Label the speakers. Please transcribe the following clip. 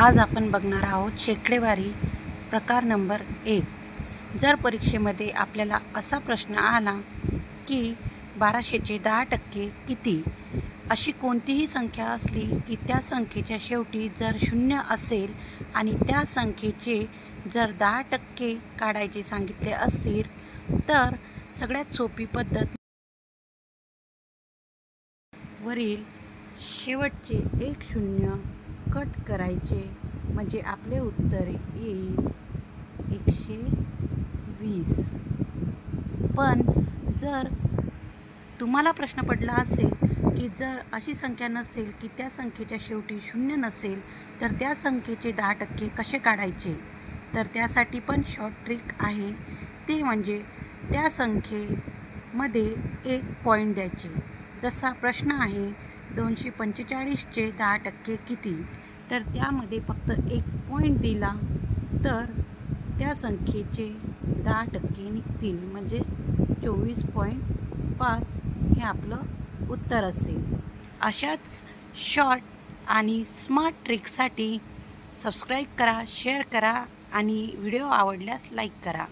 Speaker 1: आज आपण बघणार आहोत शेकडेवारी प्रकार नंबर 1। जर परीक्षेमध्ये आपल्याला असा प्रश्न आला की 1200चे 10% किती, अशी कोणतीही संख्या असली की त्या संख्येच्या शेवटी जर 0 असेल आणि त्या संख्येचे जर 10% काढायचे सांगितले असतील तर सगळ्यात सोपी पद्धत वरील शेवटचे एक 0 कट करायचे म्हणजे आपले उत्तर येईल 120। पण जर तुम्हाला प्रश्न पडला असेल की जर अशी संख्या नसेल की त्या संख्येच्या शेवटी 0 नसेल तर त्या संख्येचे 10% कसे काढायचे, तर त्यासाठी पण शॉर्ट ट्रिक आहे। ते म्हणजे त्या संख्येमध्ये एक पॉईंट द्यायचे। जसा प्रश्न आहे 245चे 10% किती, तर त्यामध्ये फक्त एक पॉईंट दिला तर त्या संख्येचे 10% निघतील, म्हणजे 24.5 हे आपलं उत्तर असेल। अशाच शॉर्ट आणि स्मार्ट ट्रिकसाठी सबस्क्राईब करा, शेअर करा आणि व्हिडिओ आवडल्यास लाईक करा।